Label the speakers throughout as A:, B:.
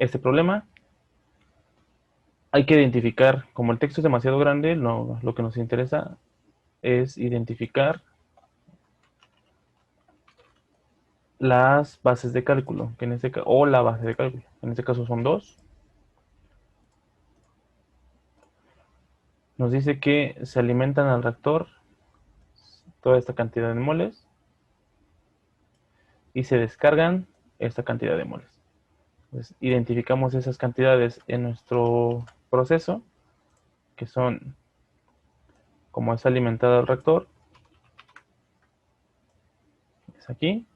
A: este problema. Hay que identificar, como el texto es demasiado grande, lo que nos interesa es identificar las bases de cálculo, que en este o la base de cálculo. En este caso son dos. Nos dice que se alimentan al reactor toda esta cantidad de moles y se descargan esta cantidad de moles. Entonces, identificamos esas cantidades en nuestro proceso, que son como es alimentado el reactor, es aquí,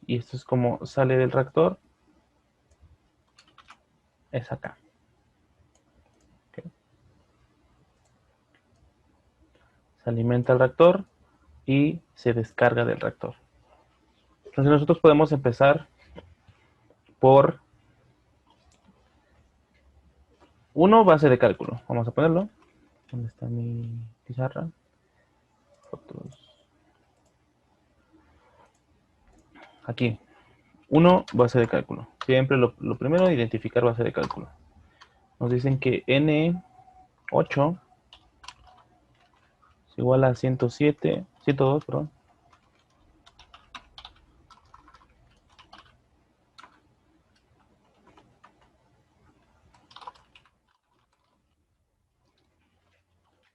A: y esto es como sale del reactor, es acá. ¿Okay? Se alimenta el reactor y se descarga del reactor. Entonces nosotros podemos empezar por uno, base de cálculo. Vamos a ponerlo. ¿Dónde está mi pizarra? Fotos. Aquí. Uno, base de cálculo. Siempre lo primero, identificar base de cálculo. Nos dicen que N8 es igual a 107, 102, perdón,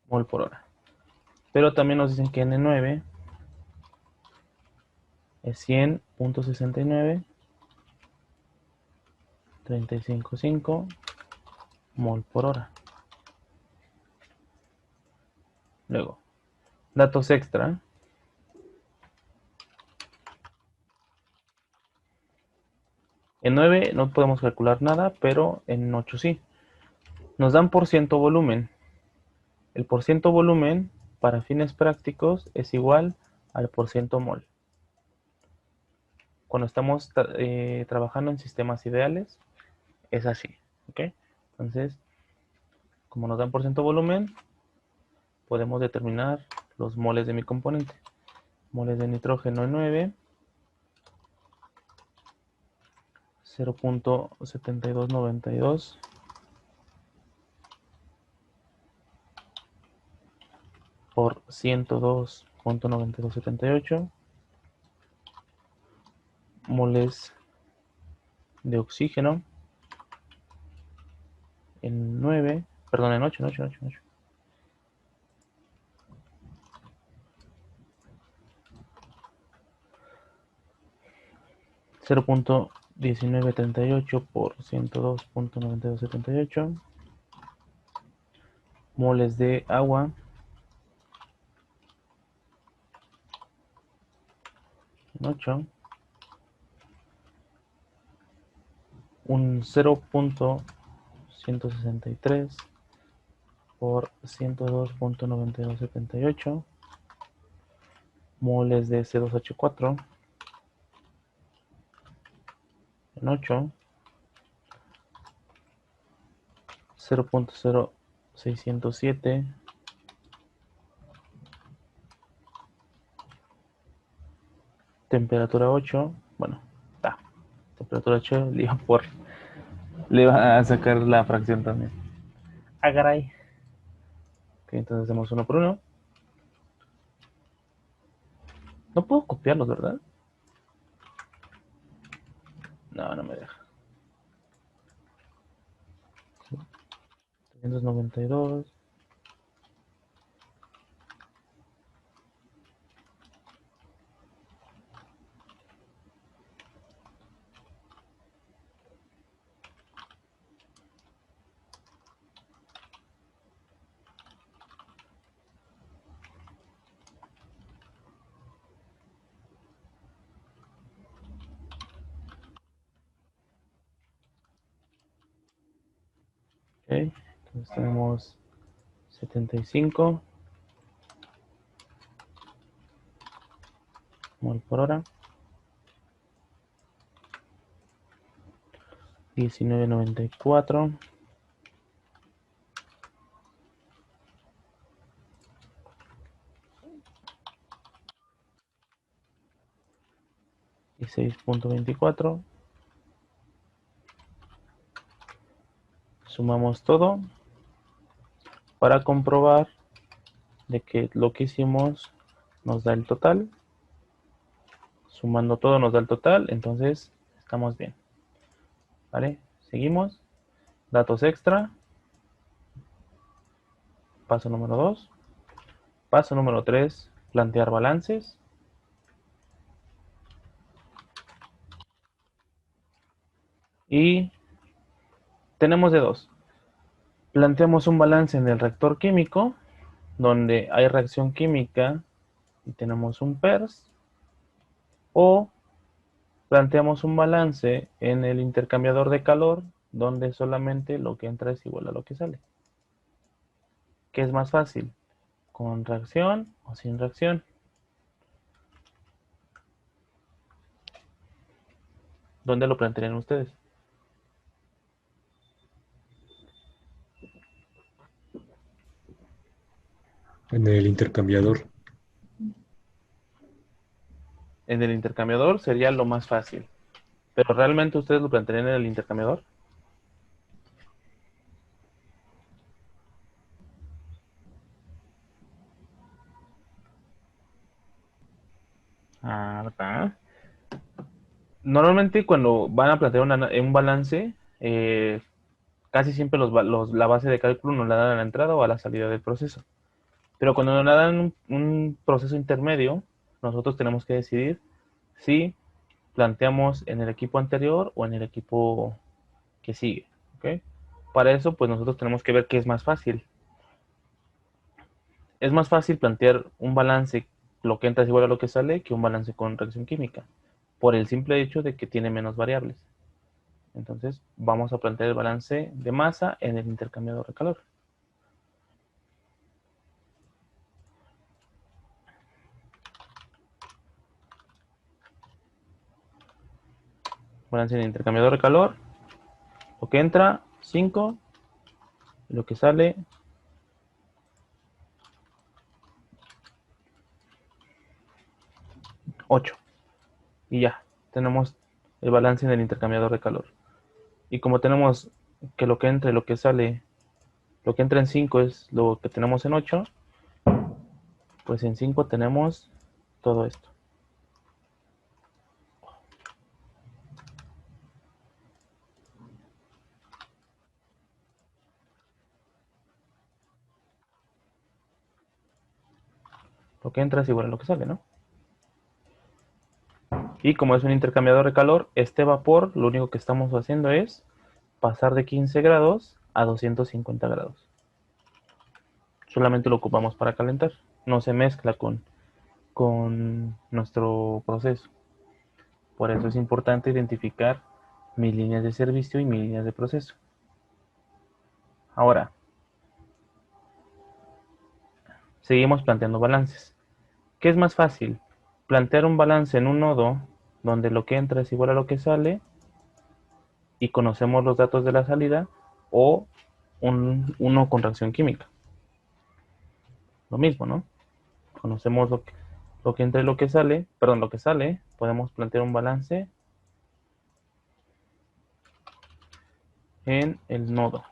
A: mol por hora. Pero también nos dicen que N9 es 100.6935 mol por hora. Luego, datos extra. En 9 no podemos calcular nada, pero en 8 sí. Nos dan por ciento volumen. El por ciento volumen para fines prácticos es igual al por ciento mol. Cuando estamos trabajando en sistemas ideales, es así. ¿Okay? Entonces, como nos dan por ciento volumen, podemos determinar los moles de mi componente. Moles de nitrógeno en 9, 0.7292 por 102.9278 moles de oxígeno en 9, perdón, en 8, en 8, en 8, en 8. 0.1938 por 102.9278 moles de agua en 8, un 0.163 por 102.9278 moles de C2H4 en 8, 0.0607 temperatura 8, bueno, está, temperatura 8 le va a sacar la fracción también. Ah, caray. Okay, entonces hacemos uno por uno. No puedo copiarlos, ¿verdad? No, no me deja. 392. Okay, entonces tenemos 75 mol por hora. 1994. Y 6.24 Sumamos todo para comprobar de que lo que hicimos nos da el total. Sumando todo nos da el total, entonces estamos bien. ¿Vale? Seguimos. Datos extra. Paso número 2. Paso número 3, plantear balances. Y tenemos de dos. Planteamos un balance en el reactor químico, donde hay reacción química y tenemos un PERS. O planteamos un balance en el intercambiador de calor, donde solamente lo que entra es igual a lo que sale. ¿Qué es más fácil? ¿Con reacción o sin reacción? ¿Dónde lo plantearían ustedes?
B: En el intercambiador.
A: En el intercambiador sería lo más fácil. ¿Pero realmente ustedes lo plantearían en el intercambiador? Ah, ¿verdad? Normalmente cuando van a plantear un balance, casi siempre la base de cálculo nos la dan a la entrada o a la salida del proceso. Pero cuando nos la dan un proceso intermedio, nosotros tenemos que decidir si planteamos en el equipo anterior o en el equipo que sigue. ¿Ok? Para eso, pues nosotros tenemos que ver qué es más fácil. Es más fácil plantear un balance, lo que entra es igual a lo que sale, que un balance con reacción química, por el simple hecho de que tiene menos variables. Entonces, vamos a plantear el balance de masa en el intercambiador de calor. Balance en el intercambiador de calor. Lo que entra, 5. Y lo que sale, 8. Y ya, tenemos el balance en el intercambiador de calor. Y como tenemos que lo que entra y lo que sale, lo que entra en 5 es lo que tenemos en 8, pues en 5 tenemos todo esto. Lo que entra es igual a lo que sale, ¿no? Y como es un intercambiador de calor, este vapor lo único que estamos haciendo es pasar de 15 grados a 250 grados. Solamente lo ocupamos para calentar. No se mezcla con nuestro proceso. Por eso es importante identificar mis líneas de servicio y mis líneas de proceso. Ahora, seguimos planteando balances. ¿Qué es más fácil? Plantear un balance en un nodo donde lo que entra es igual a lo que sale y conocemos los datos de la salida, o uno con reacción química. Lo mismo, ¿no? Conocemos lo que entra y lo que sale, perdón, lo que sale, podemos plantear un balance en el nodo.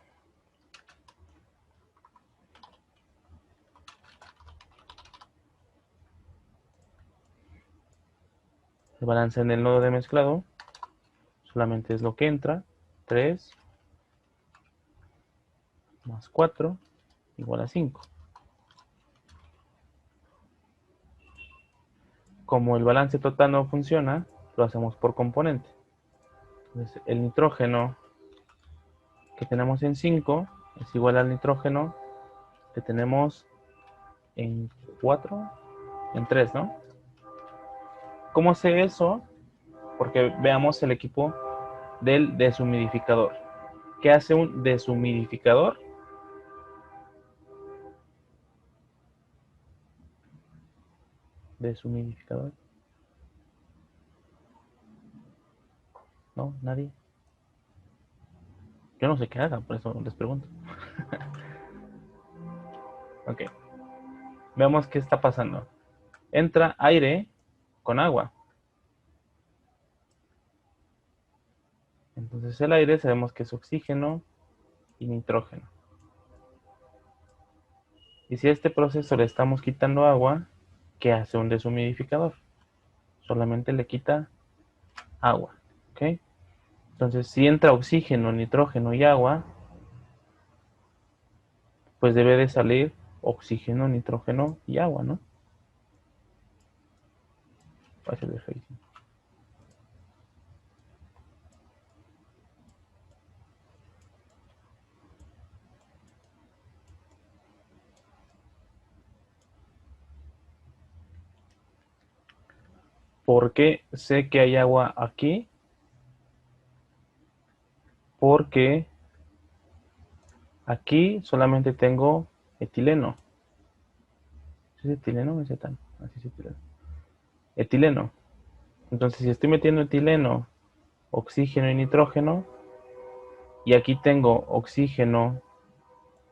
A: El balance en el nodo de mezclado solamente es lo que entra, 3 más 4 igual a 5. Como el balance total no funciona, lo hacemos por componente. Entonces, el nitrógeno que tenemos en 5 es igual al nitrógeno que tenemos en 4, en 3, ¿no? ¿Cómo sé eso? Porque veamos el equipo del deshumidificador. ¿Qué hace un deshumidificador? Deshumidificador. ¿No? ¿Nadie? Yo no sé qué haga, por eso les pregunto. Ok. Veamos qué está pasando. Entra aire con agua. Entonces el aire sabemos que es oxígeno y nitrógeno. Y si a este proceso le estamos quitando agua, ¿qué hace un deshumidificador? Solamente le quita agua, ¿ok? Entonces, si entra oxígeno, nitrógeno y agua, pues debe de salir oxígeno, nitrógeno y agua, ¿no? Va a ser de feísimo. ¿Por qué sé que hay agua aquí? Porque aquí solamente tengo etileno. ¿Es etileno o es etano? Así es etileno. Etileno. Entonces, si estoy metiendo etileno, oxígeno y nitrógeno, y aquí tengo oxígeno,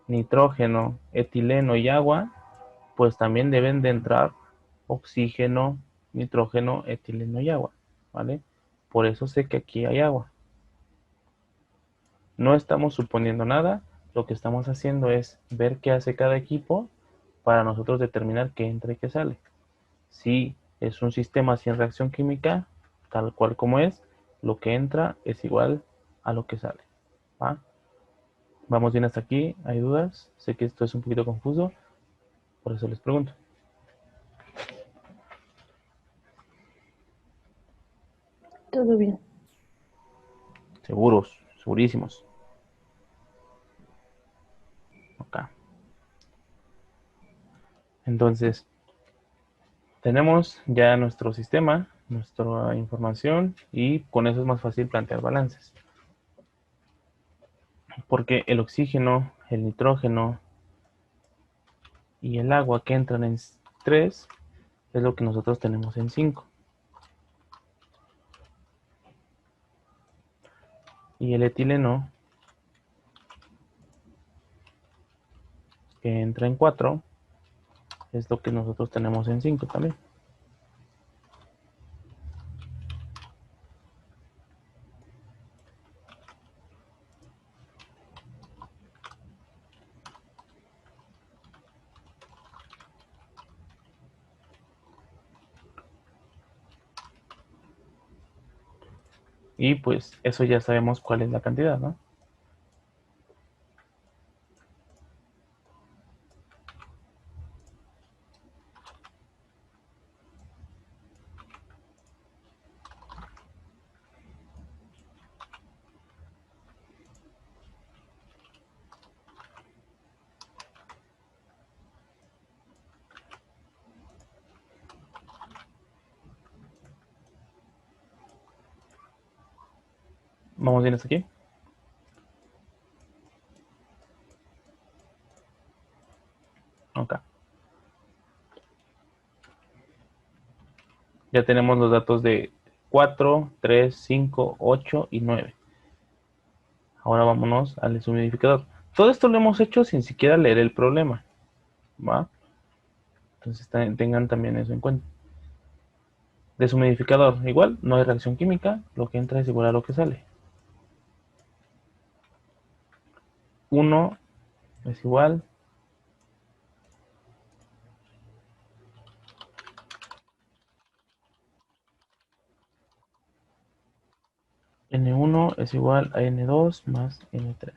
A: nitrógeno, etileno y agua, pues también deben de entrar oxígeno, nitrógeno, etileno y agua, ¿vale? Por eso sé que aquí hay agua. No estamos suponiendo nada, lo que estamos haciendo es ver qué hace cada equipo para nosotros determinar qué entra y qué sale. Si es un sistema sin reacción química, tal cual como es, lo que entra es igual a lo que sale, ¿va? ¿Vamos bien hasta aquí? ¿Hay dudas? Sé que esto es un poquito confuso, por eso les pregunto.
C: Todo bien.
A: Seguros, segurísimos. Ok. Entonces, tenemos ya nuestro sistema, nuestra información, y con eso es más fácil plantear balances. Porque el oxígeno, el nitrógeno y el agua que entran en 3 es lo que nosotros tenemos en 5. Y el etileno que entra en 4 es lo que nosotros tenemos en 5 también. Y pues eso ya sabemos cuál es la cantidad, ¿no? ¿Vamos bien hasta aquí? Ok. Ya tenemos los datos de 4, 3, 5, 8 y 9. Ahora vámonos al deshumidificador. Todo esto lo hemos hecho sin siquiera leer el problema, ¿va? Entonces tengan también eso en cuenta. Deshumidificador, igual, no hay reacción química, lo que entra es igual a lo que sale. 1 es igual N1 es igual a N2 más N3.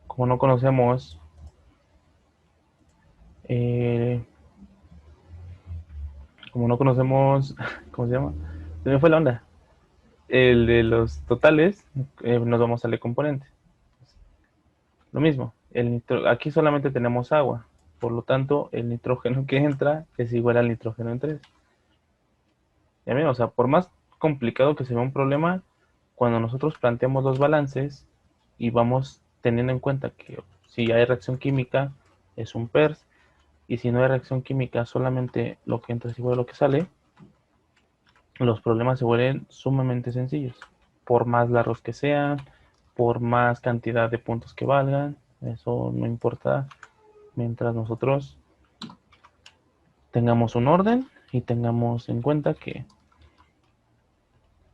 A: Como no conocemos eh, ¿cómo se llama? Se me fue la onda. El de los totales, nos vamos al componente. Lo mismo, aquí solamente tenemos agua, por lo tanto el nitrógeno que entra es igual al nitrógeno en 3. Ya ven, o sea, por más complicado que sea un problema, cuando nosotros planteamos los balances y vamos teniendo en cuenta que si hay reacción química es un PERS, y si no hay reacción química solamente lo que entra es igual a lo que sale, los problemas se vuelven sumamente sencillos. Por más largos que sean, por más cantidad de puntos que valgan, eso no importa mientras nosotros tengamos un orden y tengamos en cuenta que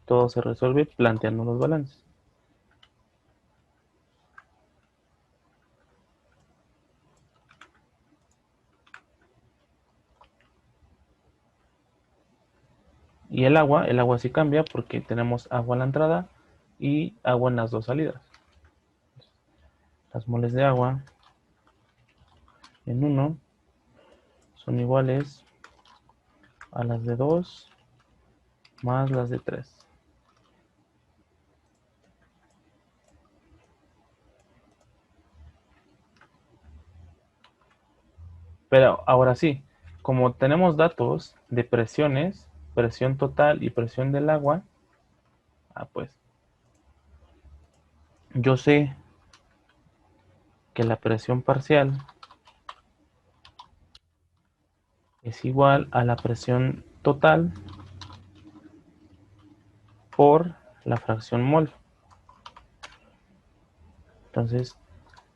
A: todo se resuelve planteando los balances. Y el agua sí cambia porque tenemos agua en la entrada y agua en las dos salidas. Las moles de agua en 1 son iguales a las de 2 más las de 3. Pero ahora sí, como tenemos datos de presiones, presión total y presión del agua, pues yo sé que la presión parcial es igual a la presión total por la fracción mol. Entonces,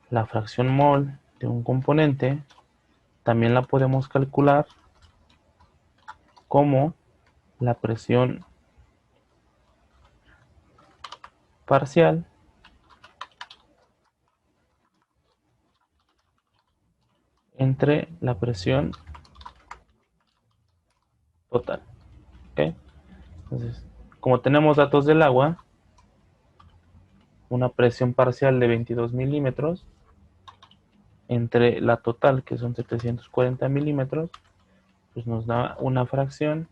A: la fracción mol de un componente también la podemos calcular como la presión parcial entre la presión total. ¿Ok? Entonces, como tenemos datos del agua, una presión parcial de 22 milímetros entre la total, que son 740 milímetros, pues nos da una fracción.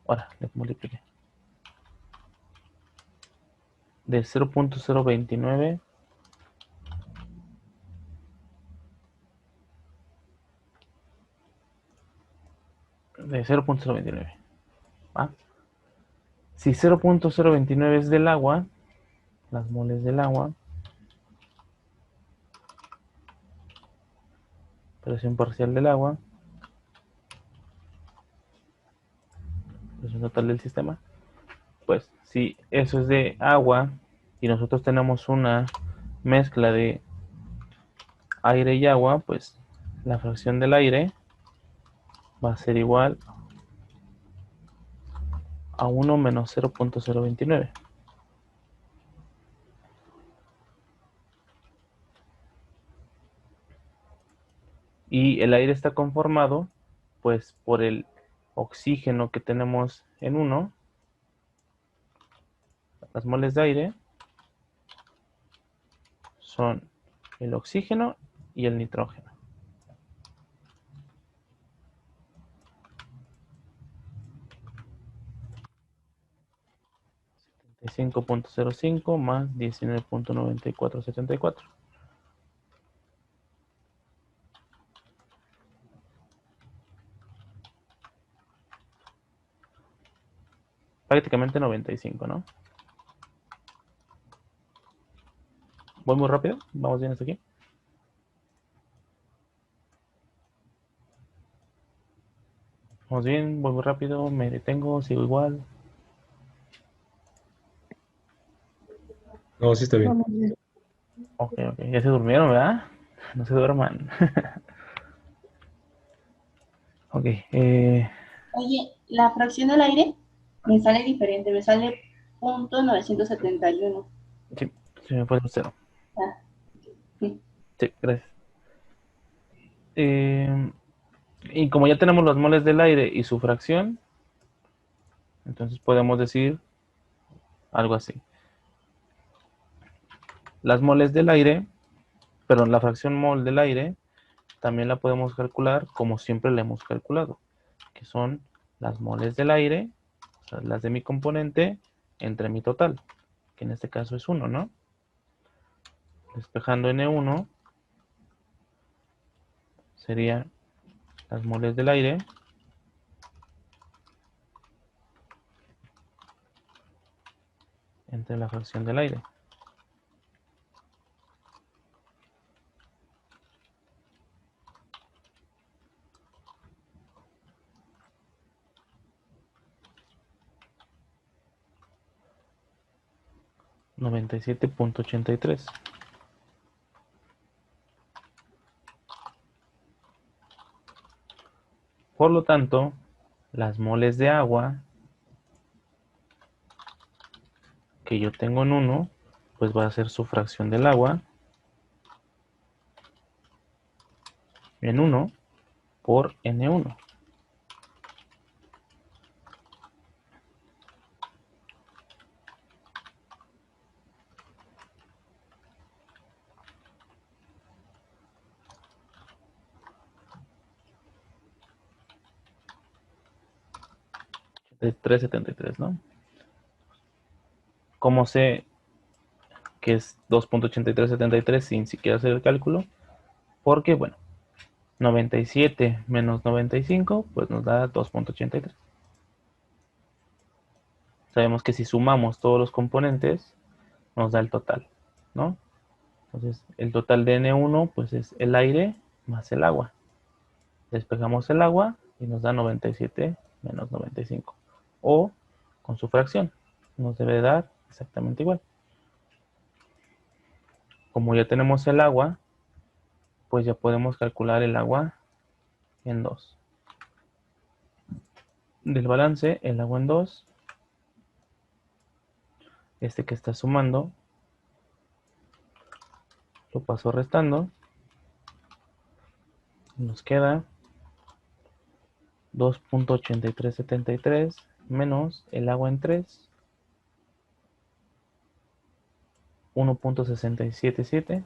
A: Ahora le multipliqué. De 0.029 de 0.029. ¿Va? Si 0.029 es del agua, las moles del agua, presión parcial del agua, presión total del sistema, pues si eso es de agua y nosotros tenemos una mezcla de aire y agua, pues la fracción del aire va a ser igual a 1 menos 0.029. Y el aire está conformado pues por el oxígeno que tenemos en 1, las moles de aire son el oxígeno y el nitrógeno. 5.05 más 19.9474. Prácticamente 95, ¿no? ¿Voy muy rápido? ¿Vamos bien hasta aquí? ¿Vamos bien? ¿Voy muy rápido? ¿Me detengo? ¿Sigo igual?
B: No, sí está bien.
C: Vamos bien.
A: Ok, ok. Ya se durmieron, ¿verdad? No se duerman. Ok.
D: Oye, la fracción del aire me sale diferente, me sale .971.
A: Sí, se me fue el cero.
D: Ah, sí.
A: Sí, gracias. Y como ya tenemos los moles del aire y su fracción, entonces podemos decir algo así. Las moles del aire, perdón, la fracción mol del aire, también la podemos calcular como siempre la hemos calculado, que son las moles del aire, o sea, las de mi componente, entre mi total, que en este caso es 1, ¿no? Despejando N1 sería las moles del aire entre la fracción del aire. $97.83. Por lo tanto, las moles de agua que yo tengo en 1, pues va a ser su fracción del agua en 1 por N1. de 373, ¿no? ¿Cómo sé que es 2.8373 sin siquiera hacer el cálculo? Porque, bueno, 97 menos 95, pues nos da 2.83. Sabemos que si sumamos todos los componentes, nos da el total, ¿no? Entonces, el total de N1, pues es el aire más el agua. Despejamos el agua y nos da 97 menos 95. O con su fracción, nos debe dar exactamente igual. Como ya tenemos el agua, pues ya podemos calcular el agua en 2. Del balance, el agua en 2, este que está sumando, lo paso restando, nos queda 2.8373 menos el agua en 3, 1.677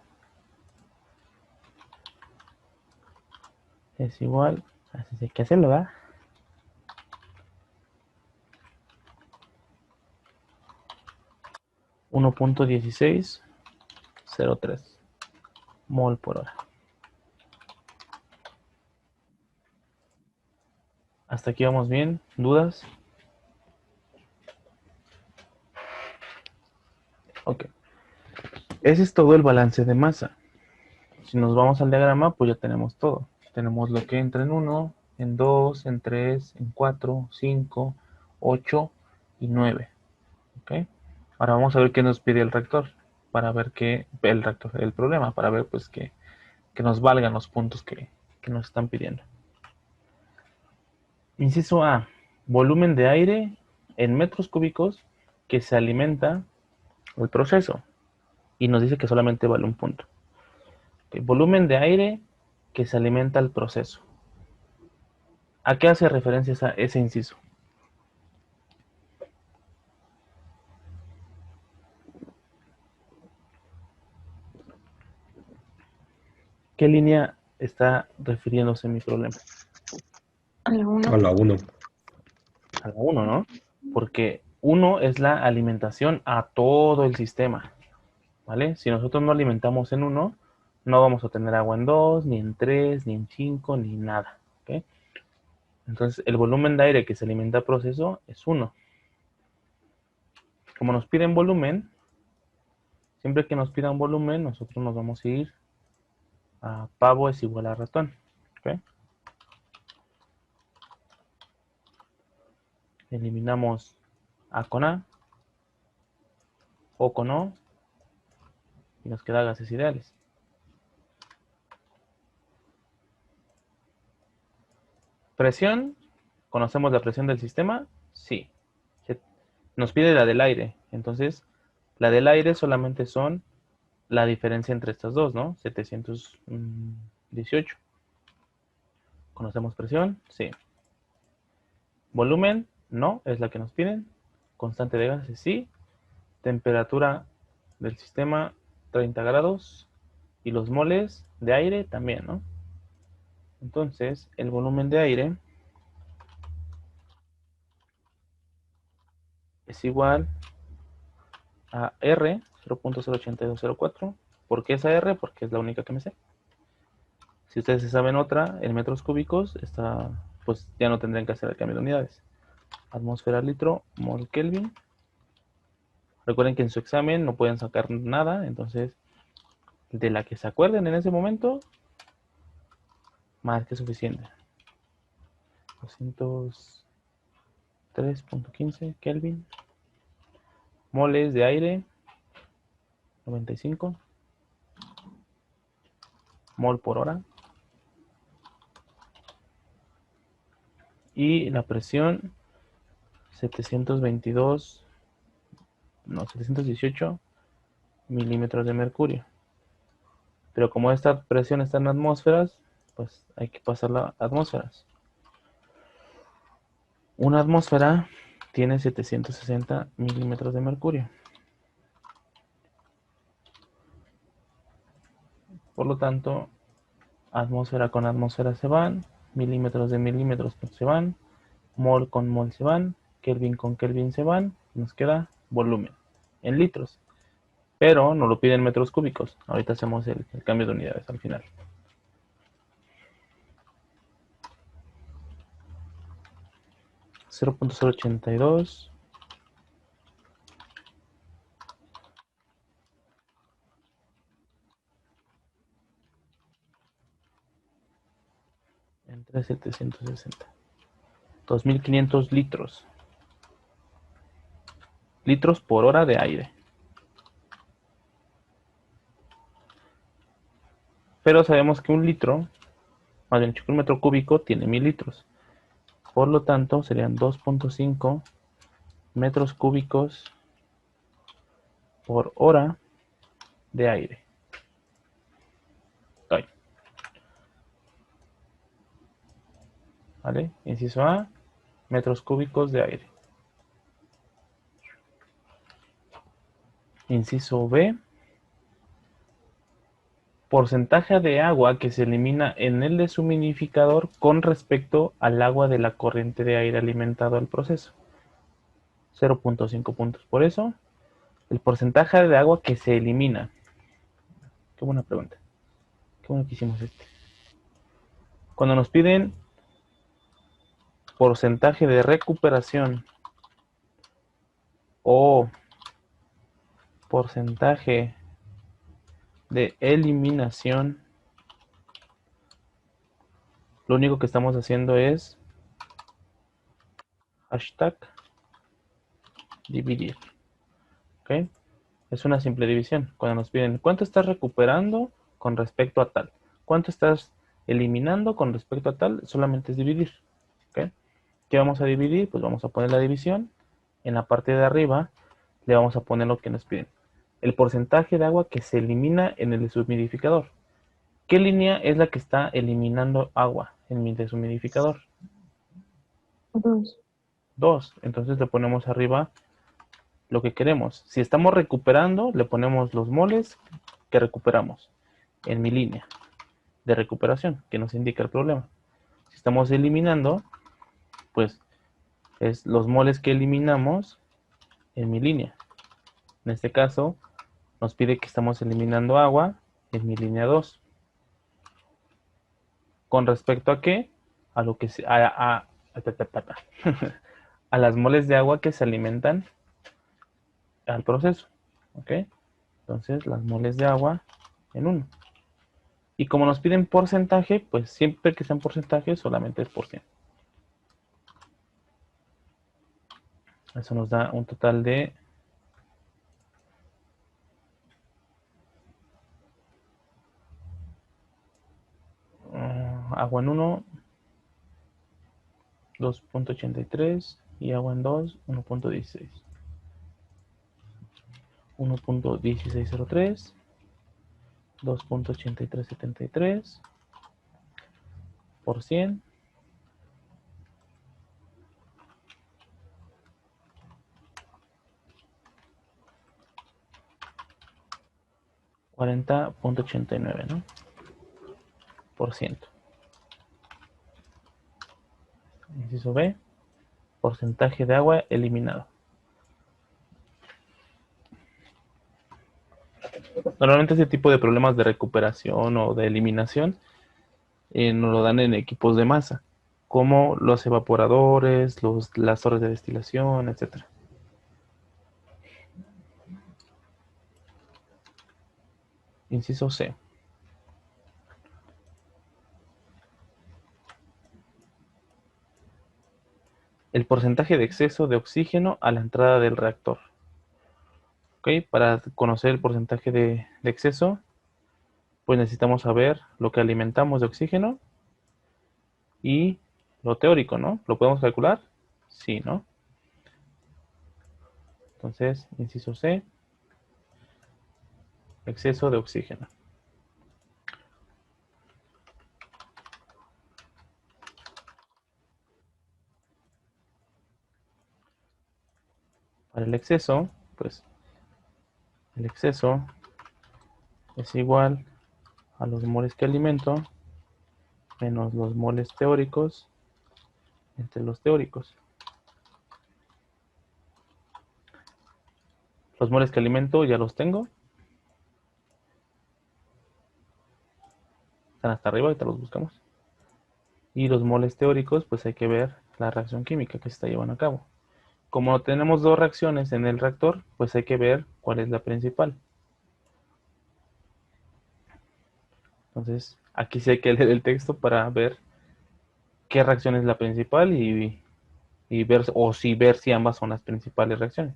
A: es igual, así hay que hacerlo, ¿verdad? 1.1603 mol por hora. Hasta aquí vamos bien. ¿Dudas? Ok. Ese es todo el balance de masa. Si nos vamos al diagrama, pues ya tenemos todo. Tenemos lo que entra en 1, en 2, en 3, en 4, 5, 8 y 9. ¿Ok? Ahora vamos a ver qué nos pide el rector. Para ver qué, el problema, para ver pues que nos valgan los puntos que nos están pidiendo. Inciso A. Volumen de aire en metros cúbicos que se alimenta el proceso. Y nos dice que solamente vale un punto. Okay. Volumen de aire que se alimenta el proceso. ¿A qué hace referencia ese inciso? ¿Qué línea está refiriéndose mi problema?
C: A la 1.
B: A la 1.
A: A la 1, ¿no? Porque 1 es la alimentación a todo el sistema, ¿vale? Si nosotros no alimentamos en 1, no vamos a tener agua en 2, ni en 3, ni en 5, ni nada, ¿ok? Entonces, el volumen de aire que se alimenta al proceso es 1. Como nos piden volumen, siempre que nos pidan volumen, nosotros nos vamos a ir a pavo es igual a ratón, ¿ok? Eliminamos A con A, O con O, y nos queda gases ideales. Presión, ¿conocemos la presión del sistema? Sí. Nos pide la del aire, entonces la del aire solamente son la diferencia entre estas dos, ¿no? 718. ¿Conocemos presión? Sí. Volumen, no, es la que nos piden. Constante de gases, sí. Temperatura del sistema, 30 grados. Y los moles de aire también, ¿no? Entonces, el volumen de aire es igual a R, 0.08204. ¿Por qué esa R? Porque es la única que me sé. Si ustedes se saben otra, en metros cúbicos, pues ya no tendrían que hacer el cambio de unidades. Atmósfera litro, mol Kelvin. Recuerden que en su examen no pueden sacar nada, entonces de la que se acuerden en ese momento, más que suficiente. 203.15 Kelvin. Moles de aire, 95. Mol por hora. Y la presión, 718 milímetros de mercurio. Pero como esta presión está en atmósferas, pues hay que pasarla a atmósferas. Una atmósfera tiene 760 milímetros de mercurio. Por lo tanto, atmósfera con atmósfera se van, milímetros de milímetros se van, mol con mol se van, Kelvin con Kelvin se van, nos queda volumen en litros. Pero nos lo piden en metros cúbicos. Ahorita hacemos el cambio de unidades al final. $0.082 entre 760. 2.500 litros. Litros por hora de aire. Pero sabemos que un litro, más bien un metro cúbico, tiene 1000 litros. Por lo tanto, serían 2.5 metros cúbicos por hora de aire. Ahí. ¿Vale? Inciso A, metros cúbicos de aire. Inciso B, porcentaje de agua que se elimina en el deshumidificador con respecto al agua de la corriente de aire alimentado al proceso. 0.5 puntos. Por eso, el porcentaje de agua que se elimina. Qué buena pregunta. Qué bueno que hicimos este. Cuando nos piden porcentaje de recuperación o porcentaje de eliminación, lo único que estamos haciendo es hashtag dividir. ¿Ok? Es una simple división. Cuando nos piden cuánto estás recuperando con respecto a tal, cuánto estás eliminando con respecto a tal, solamente es dividir. ¿Ok? ¿Qué vamos a dividir? Pues vamos a poner la división. En la parte de arriba le vamos a poner lo que nos piden. El porcentaje de agua que se elimina en el deshumidificador. ¿Qué línea es la que está eliminando agua en mi deshumidificador?
C: 2.
A: 2. Entonces le ponemos arriba lo que queremos. Si estamos recuperando, le ponemos los moles que recuperamos en mi línea de recuperación, que nos indica el problema. Si estamos eliminando, pues es los moles que eliminamos en mi línea. En este caso, nos pide que estamos eliminando agua en mi línea 2. ¿Con respecto a qué? A lo que se, a las moles de agua que se alimentan al proceso. ¿Ok? Entonces, las moles de agua en 1. Y como nos piden porcentaje, pues siempre que sean porcentajes, solamente es por 100. Eso nos da un total de agua en 1, 2.83 y agua en 2, 1.16. 1.1603, 2.8373 por 100. $40.89, ¿no? Por ciento. Inciso B, porcentaje de agua eliminado. Normalmente este tipo de problemas de recuperación o de eliminación nos lo dan en equipos de masa, como los evaporadores, las torres de destilación, etc. Inciso C. El porcentaje de exceso de oxígeno a la entrada del reactor. ¿Ok? Para conocer el porcentaje de exceso, pues necesitamos saber lo que alimentamos de oxígeno y lo teórico, ¿no? ¿Lo podemos calcular? Sí, ¿no? Entonces, inciso C, exceso de oxígeno. Para el exceso, pues el exceso es igual a los moles que alimento menos los moles teóricos entre los teóricos. Los moles que alimento ya los tengo. Están hasta arriba, ahorita los buscamos. Y los moles teóricos, pues hay que ver la reacción química que se está llevando a cabo. Como tenemos dos reacciones en el reactor, pues hay que ver cuál es la principal. Entonces, aquí sí hay que leer el texto para ver qué reacción es la principal y ver, ver si ambas son las principales reacciones.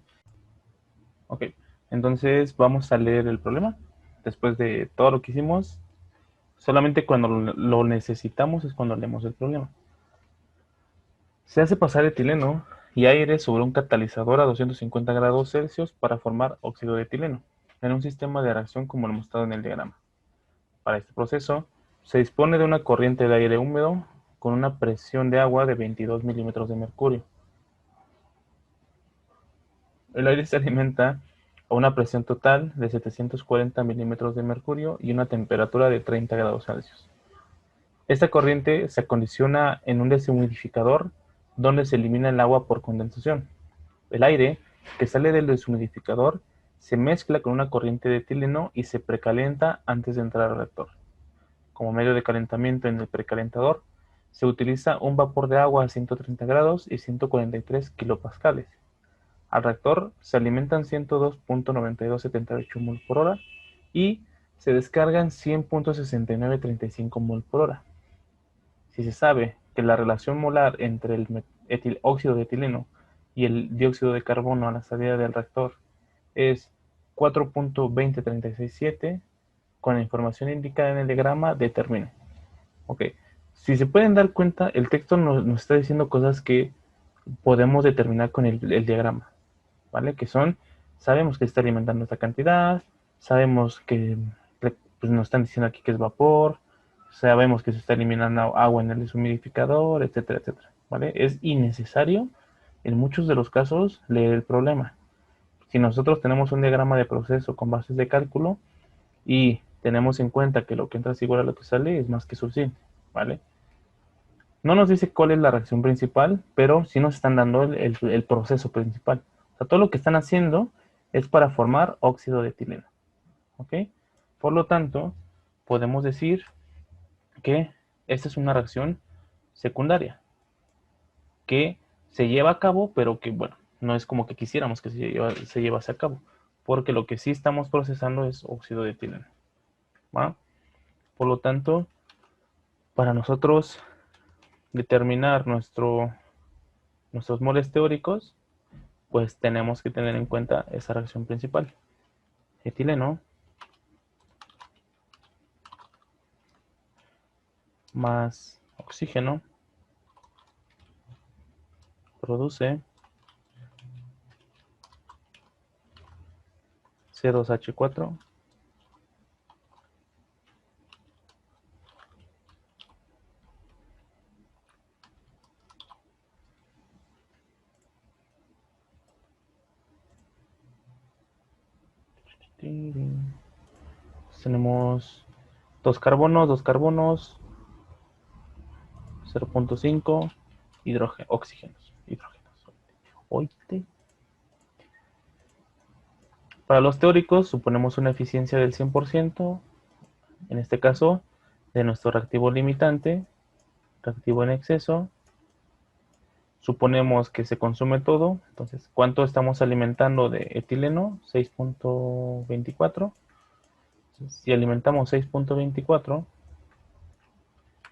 A: Ok, entonces vamos a leer el problema. Después de todo lo que hicimos, solamente cuando lo necesitamos es cuando leemos el problema. Se hace pasar etileno y aire sobre un catalizador a 250 grados Celsius para formar óxido de etileno, en un sistema de reacción como lo mostrado en el diagrama. Para este proceso, se dispone de una corriente de aire húmedo con una presión de agua de 22 milímetros de mercurio. El aire se alimenta a una presión total de 740 milímetros de mercurio y una temperatura de 30 grados Celsius. Esta corriente se acondiciona en un deshumidificador donde se elimina el agua por condensación. El aire que sale del deshumidificador se mezcla con una corriente de etileno y se precalienta antes de entrar al reactor. Como medio de calentamiento en el precalentador, se utiliza un vapor de agua a 130 grados y 143 kilopascales. Al reactor se alimentan 102.9278 mol por hora y se descargan 100.6935 mol por hora. Si se sabe que la relación molar entre el óxido de etileno y el dióxido de carbono a la salida del reactor es 4.20367, con la información indicada en el diagrama, determine. Ok, si se pueden dar cuenta, el texto nos está diciendo cosas que podemos determinar con el diagrama, ¿vale? Que son, sabemos que se está alimentando esta cantidad, sabemos que pues, nos están diciendo aquí que es vapor, sabemos que se está eliminando agua en el deshumidificador, etcétera, etcétera, ¿vale? Es innecesario en muchos de los casos leer el problema. Si nosotros tenemos un diagrama de proceso con bases de cálculo y tenemos en cuenta que lo que entra es igual a lo que sale, es más que suficiente, ¿vale? No nos dice cuál es la reacción principal, pero sí nos están dando el proceso principal. O sea, todo lo que están haciendo es para formar óxido de etileno, ¿ok? Por lo tanto, podemos decir que esta es una reacción secundaria que se lleva a cabo, pero que, bueno, no es como que quisiéramos que se llevase a cabo, porque lo que sí estamos procesando es óxido de etileno, ¿va? Por lo tanto, para nosotros determinar nuestros moles teóricos, pues tenemos que tener en cuenta esa reacción principal. Etileno más oxígeno produce C2H4 tenemos dos carbonos, 0.5 oxígenos, hidrógenos. Oíste. Para los teóricos suponemos una eficiencia del 100%, en este caso de nuestro reactivo limitante, reactivo en exceso. Suponemos que se consume todo, entonces, ¿cuánto estamos alimentando de etileno? 6.24. Si alimentamos 6.24, voy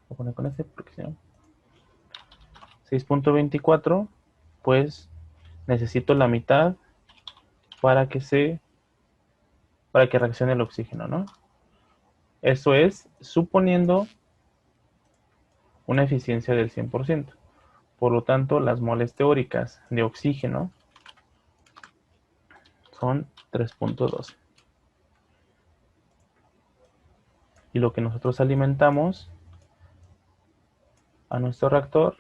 A: a poner con este porque si no, 6.24, pues necesito la mitad para que reaccione el oxígeno, ¿no? Eso es suponiendo una eficiencia del 100%. Por lo tanto, las moles teóricas de oxígeno son 3.12. Y lo que nosotros alimentamos a nuestro reactor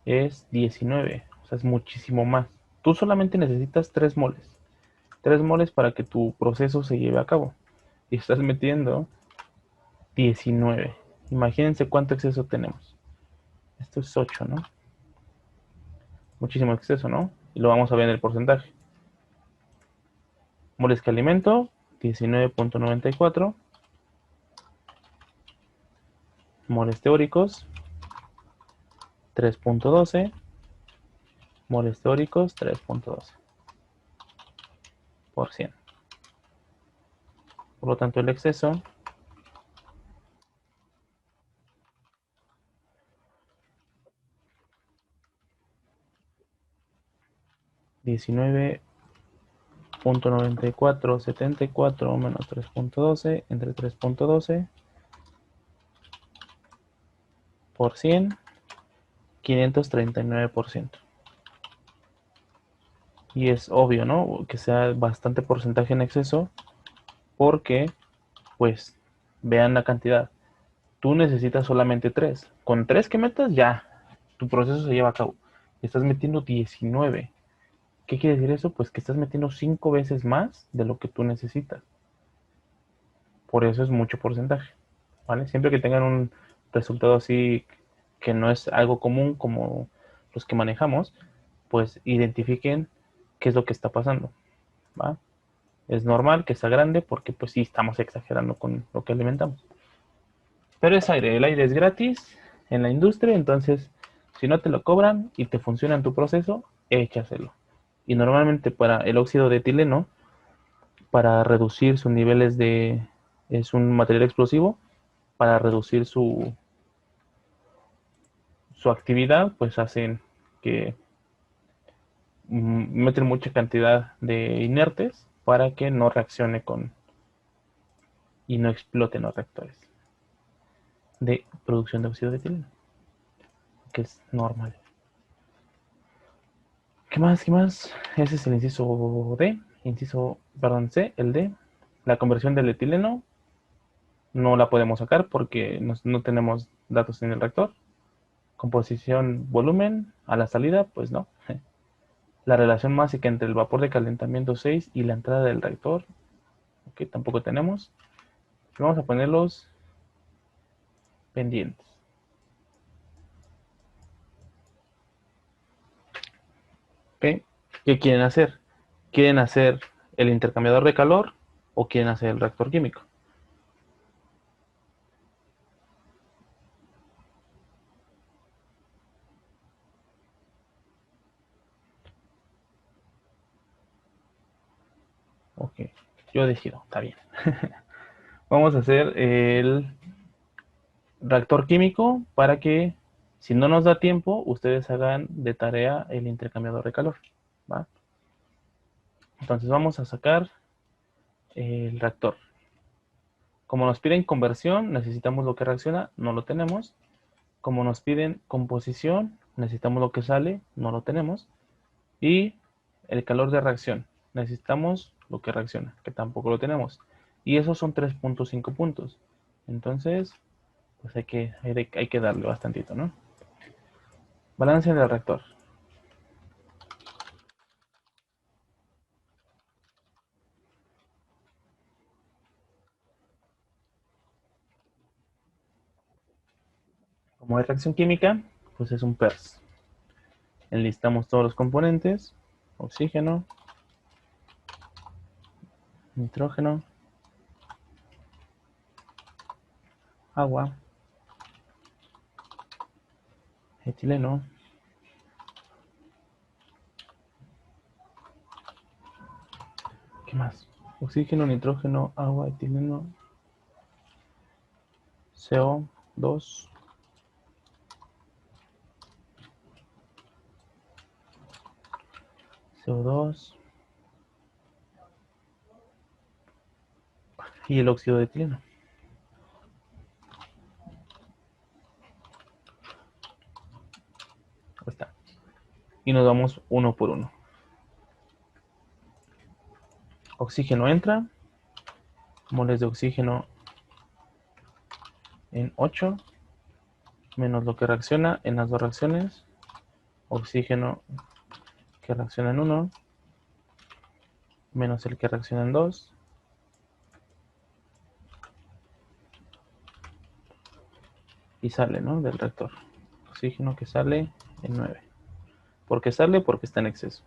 A: es 19. O sea, es muchísimo más. Tú solamente necesitas 3 moles. 3 moles para que tu proceso se lleve a cabo. Y estás metiendo 19. Imagínense cuánto exceso tenemos. Esto es 8, ¿no? Muchísimo exceso, ¿no? Y lo vamos a ver en el porcentaje. Moles que alimento, 19.94. Moles teóricos, 3.12. Moles teóricos, 3.12 por 100. Por lo tanto, el exceso $19.9474 menos 3.12 entre 3.12 por 100, 539%. Y es obvio, ¿no? Que sea bastante porcentaje en exceso, porque, pues, vean la cantidad. Tú necesitas solamente 3. Con 3 que metas, ya, tu proceso se lleva a cabo. Estás metiendo 19. ¿Qué quiere decir eso? Pues que estás metiendo 5 veces más de lo que tú necesitas. Por eso es mucho porcentaje, ¿vale? Siempre que tengan un resultado así que no es algo común como los que manejamos, pues identifiquen qué es lo que está pasando, ¿va? Es normal que sea grande porque pues sí estamos exagerando con lo que alimentamos. Pero es aire, el aire es gratis en la industria, entonces si no te lo cobran y te funciona en tu proceso, échaselo. Y normalmente para el óxido de etileno, para reducir sus niveles de... es un material explosivo, para reducir su actividad, pues hacen que meten mucha cantidad de inertes para que no reaccione con y no exploten los reactores de producción de óxido de etileno, que es normal. ¿Qué más? ¿Qué más? Ese es el inciso D, perdón, C, el D. La conversión del etileno no la podemos sacar porque no tenemos datos en el reactor. Composición volumen a la salida, pues no. La relación básica entre el vapor de calentamiento 6 y la entrada del reactor, ok, tampoco tenemos. Vamos a ponerlos pendientes. ¿Ok? ¿Qué quieren hacer? ¿Quieren hacer el intercambiador de calor o quieren hacer el reactor químico? Ok, yo decido, está bien. Vamos a hacer el reactor químico para que, si no nos da tiempo, ustedes hagan de tarea el intercambiador de calor, ¿va? Entonces vamos a sacar el reactor. Como nos piden conversión, necesitamos lo que reacciona, no lo tenemos. Como nos piden composición, necesitamos lo que sale, no lo tenemos. Y el calor de reacción, necesitamos lo que reacciona, que tampoco lo tenemos. Y esos son 3.5 puntos. Entonces, pues hay que darle bastantito, ¿no? Balance del reactor. Como es reacción química, pues es un PERS. Enlistamos todos los componentes: oxígeno, nitrógeno, agua, etileno, ¿qué más? Oxígeno, nitrógeno, agua, etileno, CO2, CO2 y el óxido de etileno. Ahí está. Y nos vamos uno por uno. Oxígeno entra, moles de oxígeno en 8, menos lo que reacciona en las dos reacciones, oxígeno que reacciona en 1, menos el que reacciona en 2, y sale, ¿no? Del reactor. Oxígeno que sale en 9. ¿Por qué sale? Porque está en exceso.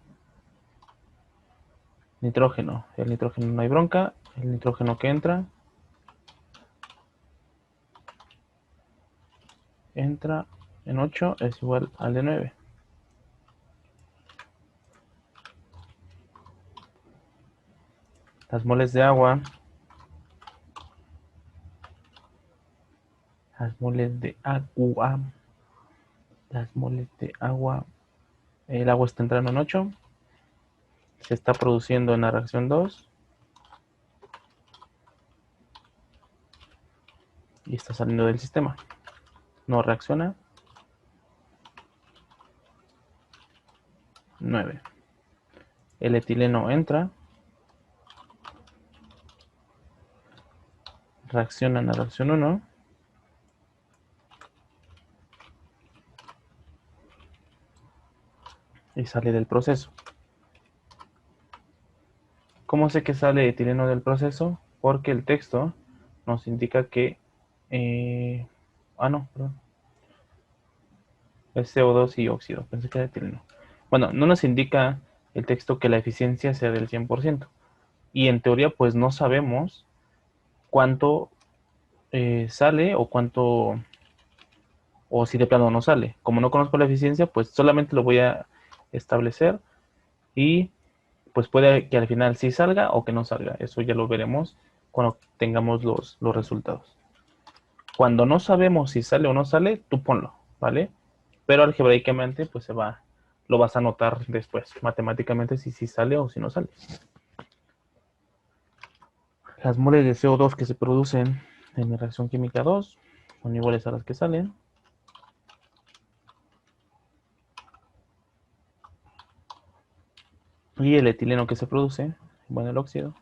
A: Nitrógeno. El nitrógeno no hay bronca. El nitrógeno que entra en 8 es igual al de 9. Las moles de agua. Las moles de agua. Las moles de agua. El agua está entrando en 8. Se está produciendo en la reacción 2. Y está saliendo del sistema. No reacciona. 9. El etileno entra. Reacciona en la reacción 1. Y sale del proceso. ¿Cómo sé que sale etileno del proceso? Porque el texto nos indica que... no, perdón. Es CO2 y óxido. Pensé que era etileno. Bueno, no nos indica el texto que la eficiencia sea del 100%. Y en teoría, pues no sabemos cuánto sale o cuánto... o si de plano no sale. Como no conozco la eficiencia, pues solamente lo voy a establecer y pues puede que al final sí salga o que no salga. Eso ya lo veremos cuando tengamos los resultados. Cuando no sabemos si sale o no sale, tú ponlo, ¿vale? Pero algebraicamente pues lo vas a notar después, matemáticamente, si sí sale o si no sale. Las moles de CO2 que se producen en la reacción química 2 son iguales a las que salen. Y el etileno que se produce, bueno, el óxido,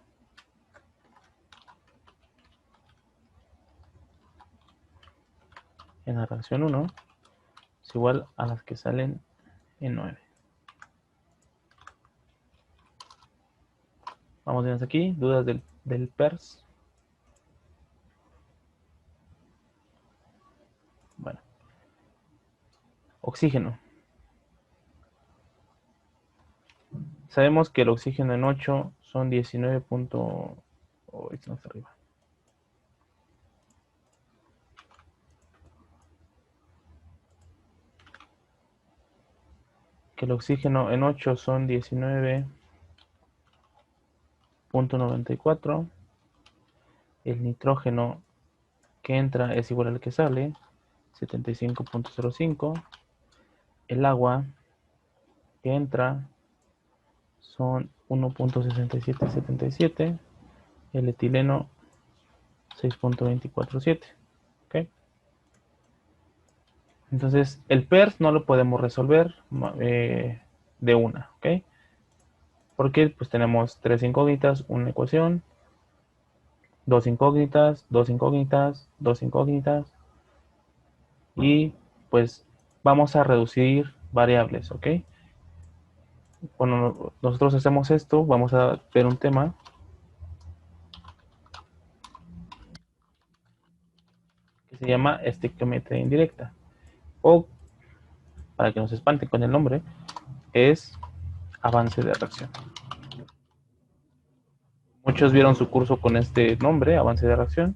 A: en la reacción 1 es igual a las que salen en 9. Vamos bien hasta aquí. ¿Dudas del PERS? Bueno. Oxígeno. Sabemos que el oxígeno en 8 son 19. Está hasta arriba. Que el oxígeno en 8 son 19.94. El nitrógeno que entra es igual al que sale, 75.05. El agua que entra son 1.6777. El etileno 6.247. ¿Ok? Entonces, el PERS no lo podemos resolver de una, ¿ok? Porque pues tenemos 3 incógnitas, una ecuación, 2 incógnitas, 2 incógnitas, 2 incógnitas. Y pues vamos a reducir variables, ¿ok? Cuando nosotros hacemos esto, vamos a ver un tema que se llama estequiometría indirecta. O, para que no se espanten con el nombre, es avance de reacción. Muchos vieron su curso con este nombre, avance de reacción,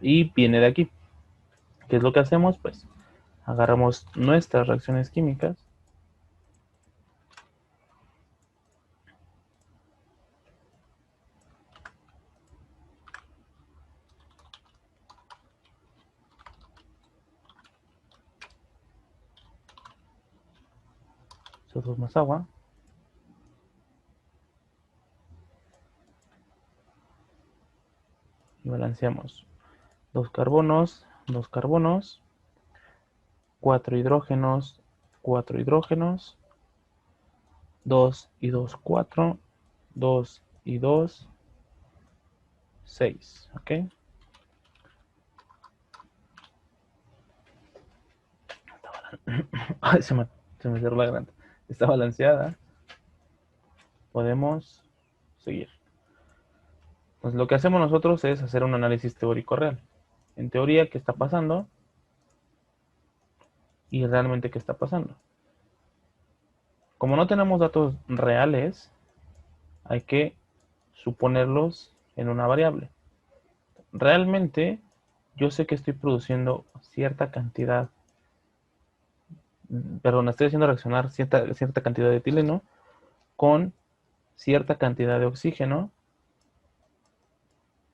A: y viene de aquí. ¿Qué es lo que hacemos? Pues agarramos nuestras reacciones químicas CO2 más agua, y balanceamos 2 carbonos, 2 carbonos, 4 hidrógenos, 4 hidrógenos, 2 y 2, 4, 2 y 2, 6, ¿ok? Ay, se me cerró la garganta. Está balanceada. Podemos seguir. Pues lo que hacemos nosotros es hacer un análisis teórico real. En teoría, ¿qué está pasando? Y realmente, ¿qué está pasando? Como no tenemos datos reales, hay que suponerlos en una variable. Realmente, yo sé que estoy produciendo cierta cantidad, perdón, estoy haciendo reaccionar cierta cantidad de etileno con cierta cantidad de oxígeno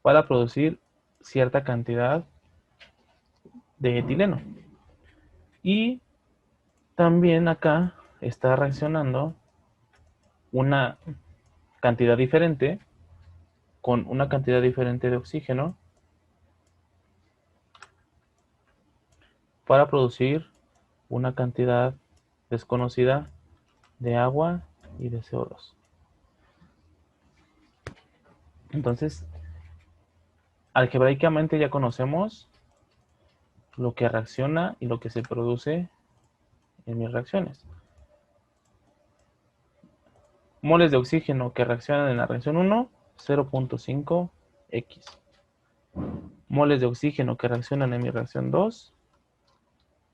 A: para producir cierta cantidad de etileno. Y también acá está reaccionando una cantidad diferente con una cantidad diferente de oxígeno para producir una cantidad desconocida de agua y de CO2. Entonces, algebraicamente ya conocemos lo que reacciona y lo que se produce en mis reacciones. Moles de oxígeno que reaccionan en la reacción 1, 0.5 X. Moles de oxígeno que reaccionan en mi reacción 2,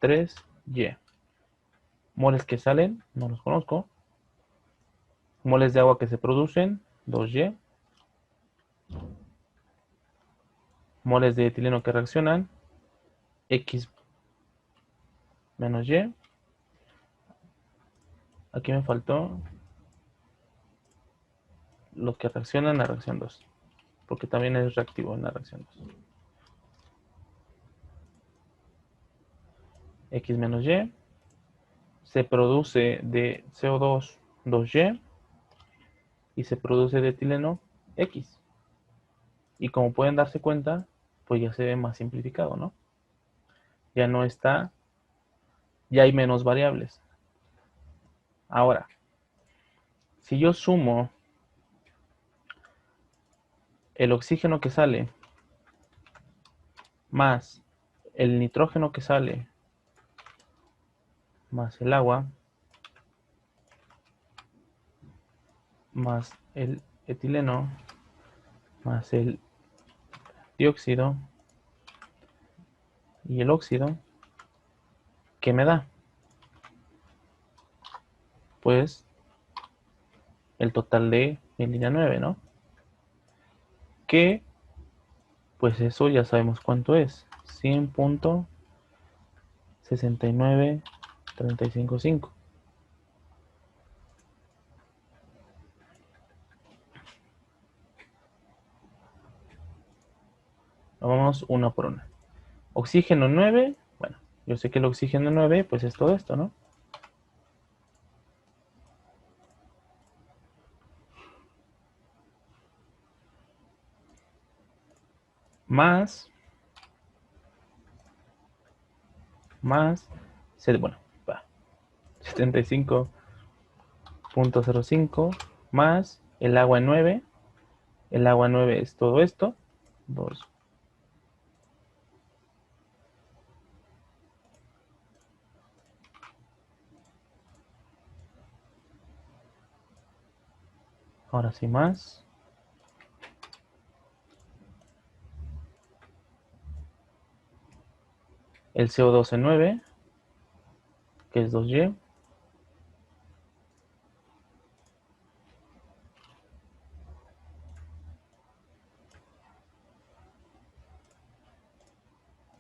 A: 3 Y. Moles que salen, no los conozco. Moles de agua que se producen, 2Y. Moles de etileno que reaccionan, X menos Y. Aquí me faltó los que reaccionan en la reacción 2, porque también es reactivo en la reacción 2. X menos Y se produce de CO2 2Y y se produce de etileno X. Y como pueden darse cuenta, pues ya se ve más simplificado, ¿no? Ya no está, ya hay menos variables. Ahora, si yo sumo el oxígeno que sale más el nitrógeno que sale más el agua más el etileno más el dióxido y el óxido, ¿qué me da? Pues el total de en línea 9, ¿no? Que pues eso ya sabemos cuánto es, 100.69355. Vamos una por una. Oxígeno 9, bueno, yo sé que el oxígeno 9 pues es todo esto, ¿no? Más, bueno, va, 75.05 más el agua 9. El agua 9 es todo esto. 2. Ahora sí más. El CO2 en 9, que es 2Y.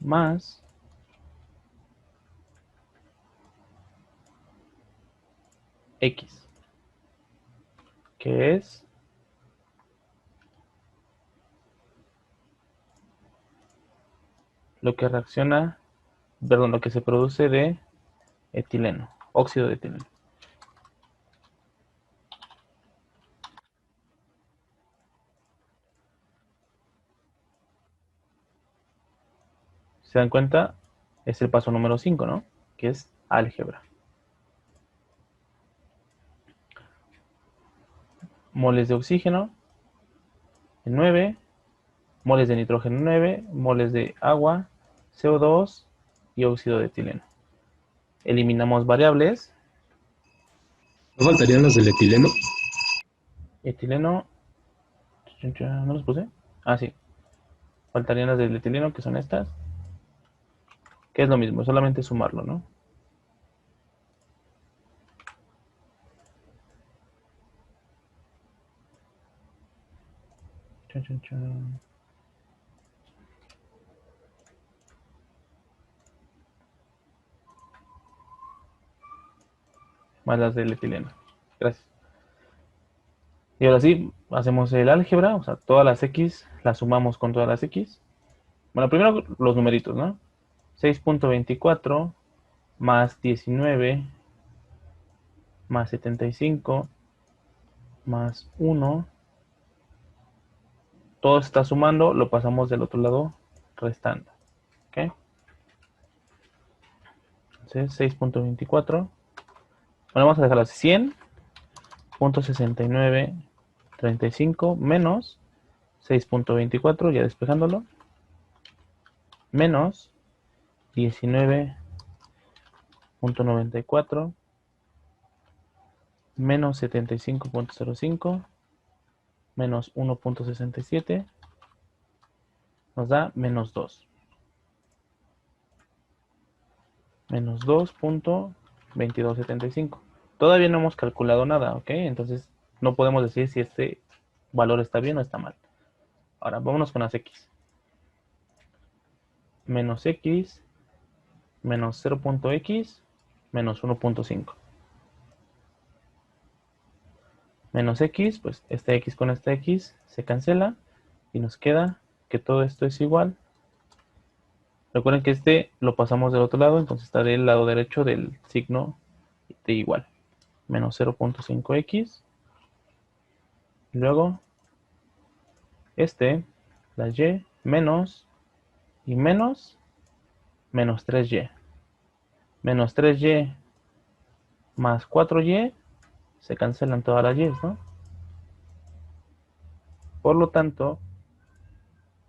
A: Más X, que es lo que reacciona, perdón, lo que se produce de etileno, óxido de etileno. ¿Se dan cuenta? Es el paso número 5, ¿no? Que es álgebra. Moles de oxígeno en 9, moles de nitrógeno en 9, moles de agua, CO2 y óxido de etileno. Eliminamos variables.
B: ¿No faltarían las del etileno?
A: Etileno, ¿no los puse? Ah, sí. Faltarían las del etileno, que son estas. Que es lo mismo, solamente sumarlo, ¿no? Chan, chan, chan. Más las del etileno. Gracias. Y ahora sí, hacemos el álgebra, o sea, todas las X las sumamos con todas las X. Bueno, primero los numeritos, ¿no? 6.24 más 19 más 75 más 1. Todo se está sumando, lo pasamos del otro lado restando. ¿Ok? Entonces 6.24. Bueno, vamos a dejarlo así. 100.6935 menos 6.24, ya despejándolo, menos 19.94 menos 75.05 menos 1.67 nos da menos 2. Menos 2.2275. Todavía no hemos calculado nada, ¿ok? Entonces no podemos decir si este valor está bien o está mal. Ahora vámonos con las X. Menos X menos 0.x menos 1.5. Menos X, pues esta X con esta X se cancela y nos queda que todo esto es igual. Recuerden que este lo pasamos del otro lado, entonces está del lado derecho del signo de igual. Menos 0.5x. Luego, la y, menos y menos 3y. Menos 3y más 4y, se cancelan todas las y, ¿no? Por lo tanto,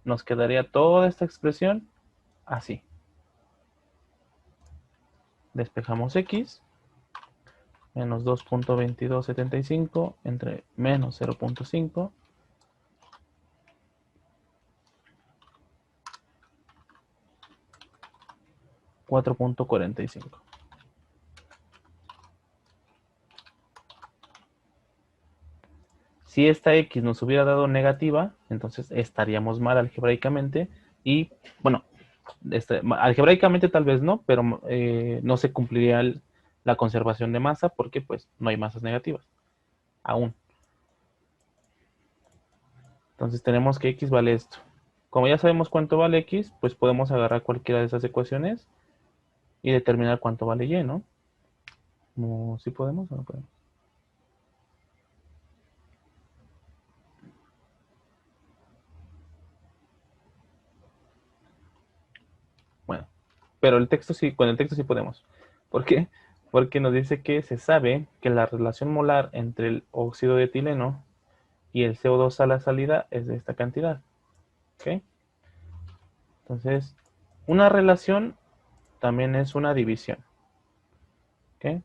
A: nos quedaría toda esta expresión así. Despejamos x, menos 2.2275 entre menos 0.5. $4.45. Si esta X nos hubiera dado negativa, entonces estaríamos mal algebraicamente. Y bueno, algebraicamente tal vez no, pero no se cumpliría la conservación de masa porque pues no hay masas negativas aún. Entonces tenemos que X vale esto. Como ya sabemos cuánto vale X, pues podemos agarrar cualquiera de esas ecuaciones y determinar cuánto vale Y, ¿no? ¿Sí podemos o no podemos? Bueno, pero el texto sí, con el texto sí podemos. ¿Por qué? Porque nos dice que se sabe que la relación molar entre el óxido de etileno y el CO2 a la salida es de esta cantidad. ¿Ok? Entonces, una relación también es una división. ¿Ok?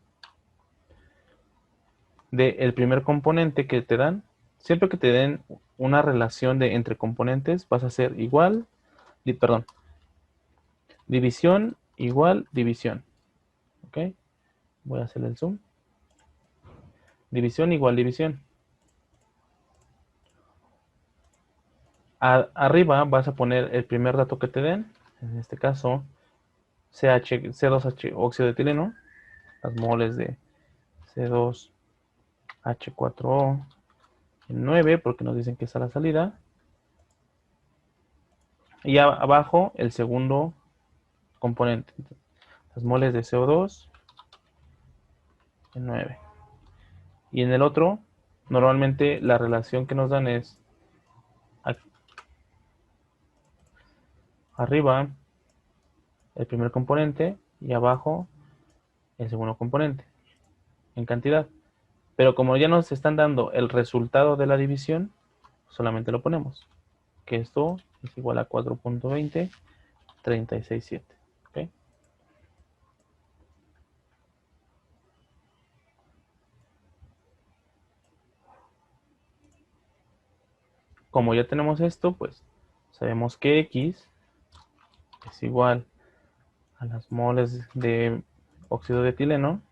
A: El primer componente que te dan, siempre que te den una relación entre componentes, vas a hacer igual, perdón, división igual división. ¿Ok? Voy a hacer el zoom. División igual división. Arriba vas a poner el primer dato que te den, en este caso C2H óxido de etileno, las moles de C2H4O en 9 porque nos dicen que es a la salida, y abajo el segundo componente, las moles de CO2 en 9. Y en el otro, normalmente la relación que nos dan es arriba el primer componente y abajo el segundo componente en cantidad. Pero como ya nos están dando el resultado de la división, solamente lo ponemos. Que esto es igual a 4.20, 36.7. ¿Ok? Como ya tenemos esto, pues sabemos que X es igual a las moles de óxido de etileno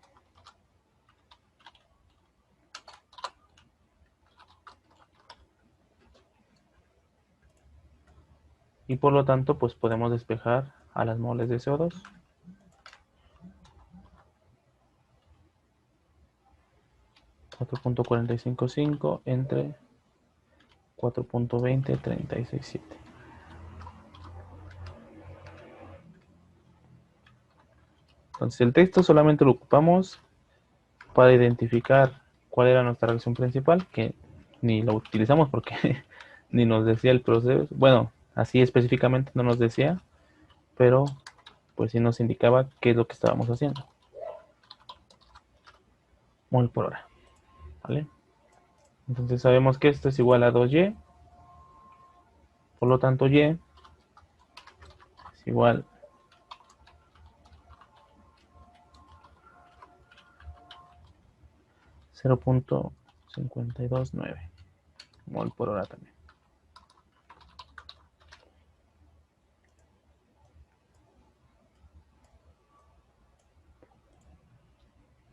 A: y por lo tanto pues podemos despejar a las moles de CO2. .455 entre 4.20, 36.7. Entonces el texto solamente lo ocupamos para identificar cuál era nuestra reacción principal, que ni lo utilizamos porque ni nos decía el proceso. Bueno, así específicamente no nos decía, pero pues sí nos indicaba qué es lo que estábamos haciendo. Mol por hora, ¿vale? Entonces sabemos que esto es igual a 2y, por lo tanto y es igual a 0.529 mol por hora también.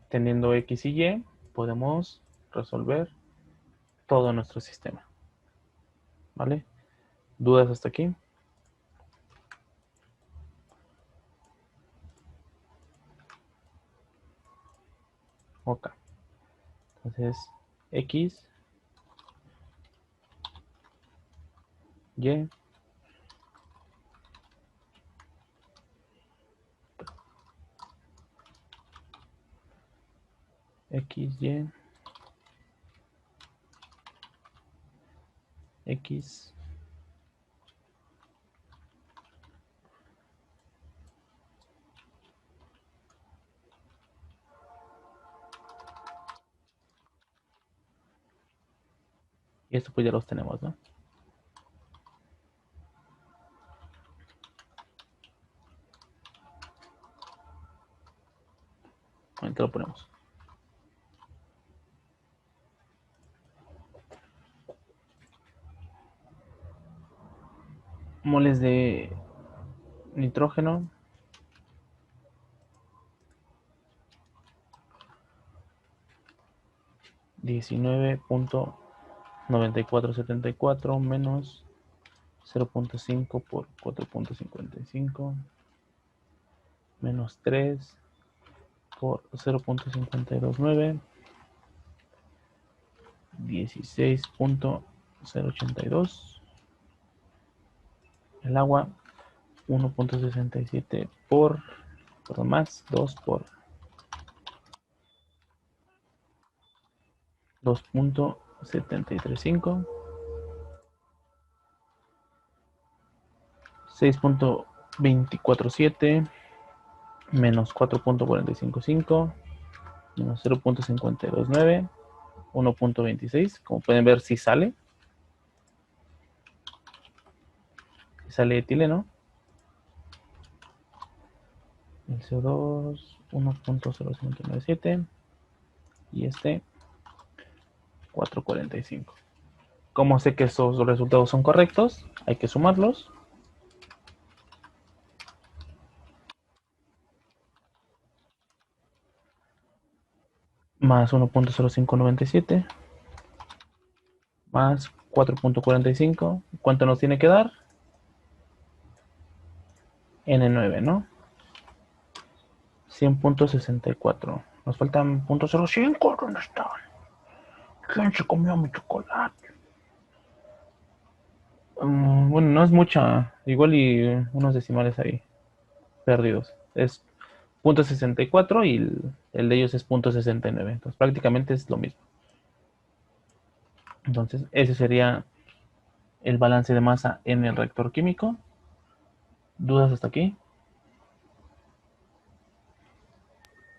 A: Teniendo X y Y, podemos resolver todo nuestro sistema. ¿Vale? ¿Dudas hasta aquí? Ok. Entonces, X, Y, X, Y, X, y esto pues ya los tenemos, ¿no? Ahorita lo ponemos. Moles de nitrógeno. $19.9474 menos 0.5 por 4.55 menos 3 por 0.529, 16.082. El agua 1.67 por más 2 por 2.735, 6.247 menos 4.455 menos 0.529, 1.26. Como pueden ver, si sale etileno. El CO2 1.0597 y este 4.45. Como sé que estos resultados son correctos, hay que sumarlos. Más 1.0597 más 4.45. ¿Cuánto nos tiene que dar? N9, ¿no? 100.64. Nos faltan .05. ¿Dónde están? ¿Quién se comió mi chocolate? Bueno, no es mucha. Igual y unos decimales ahí perdidos. Es .64 y el de ellos es .69. Entonces prácticamente es lo mismo. Entonces ese sería el balance de masa en el reactor químico. ¿Dudas hasta aquí?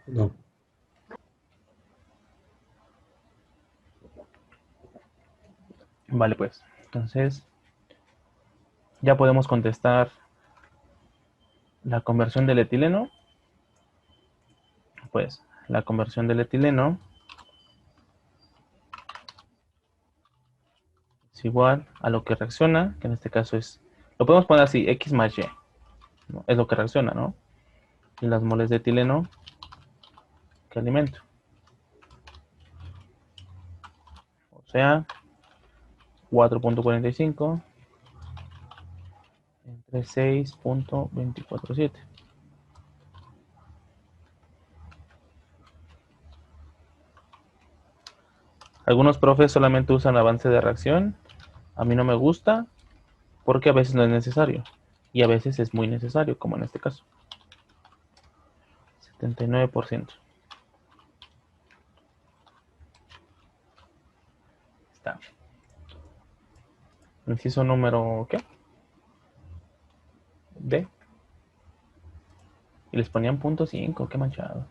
B: No.
A: Vale, pues. Entonces ya podemos contestar la conversión del etileno. Pues la conversión del etileno es igual a lo que reacciona, que en este caso es, lo podemos poner así, X más Y, ¿no? Es lo que reacciona, ¿no? Y las moles de etileno que alimento. O sea, 4.45 entre 6.247. Algunos profes solamente usan avance de reacción. A mí no me gusta porque a veces no es necesario y a veces es muy necesario, como en este caso. 79%. Está. Inciso número, ¿qué? D. Y les ponían .5, qué manchado.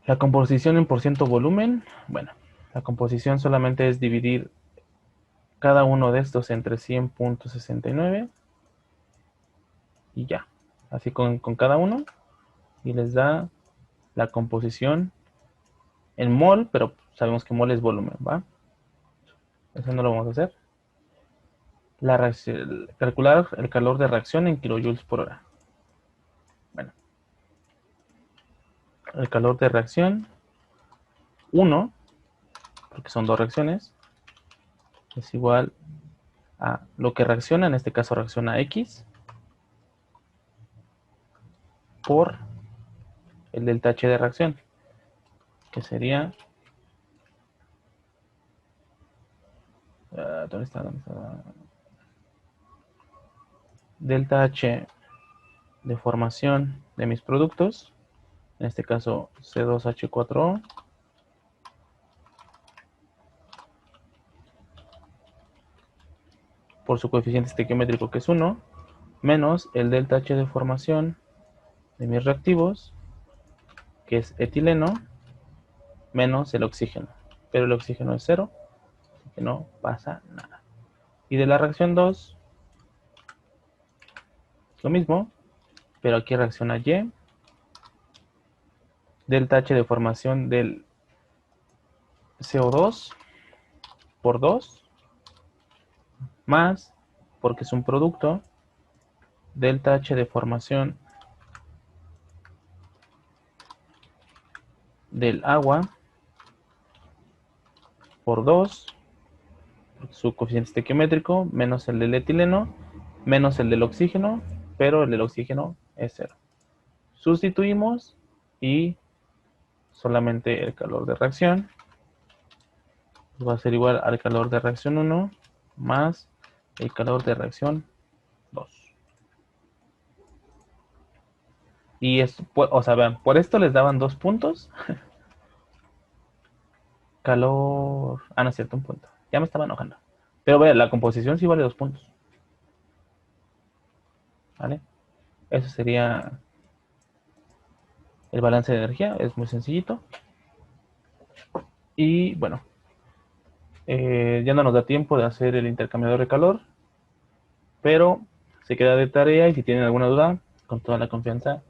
A: La composición en porciento volumen. Bueno, la composición solamente es dividir cada uno de estos entre 100.69 y ya. Así con cada uno. Y les da la composición en mol, pero sabemos que mol es volumen, ¿va? Eso no lo vamos a hacer. Calcular el calor de reacción en kilojoules por hora. Bueno, el calor de reacción 1, porque son dos reacciones, es igual a lo que reacciona, en este caso reacciona X, por el delta H de reacción, que sería... ¿Dónde está? Delta H de formación de mis productos, en este caso C2H4O, por su coeficiente estequiométrico que es 1, menos el delta H de formación de mis reactivos, que es etileno, menos el oxígeno. Pero el oxígeno es 0, así que no pasa nada. Y de la reacción 2, es lo mismo, pero aquí reacciona Y, delta H de formación del CO2 por 2, más, porque es un producto, delta H de formación del agua por 2, su coeficiente estequiométrico, menos el del etileno, menos el del oxígeno, pero el del oxígeno es 0. Sustituimos y solamente el calor de reacción va a ser igual al calor de reacción 1 más el calor de reacción 2. Y es, o sea, vean, por esto les daban 2 puntos. Calor... Ah, no es cierto, un punto. Ya me estaba enojando. Pero vean, la composición sí vale 2 puntos. ¿Vale? Eso sería el balance de energía. Es muy sencillito. Y bueno, ya no nos da tiempo de hacer el intercambiador de calor. Pero se queda de tarea y si tienen alguna duda, con toda la confianza,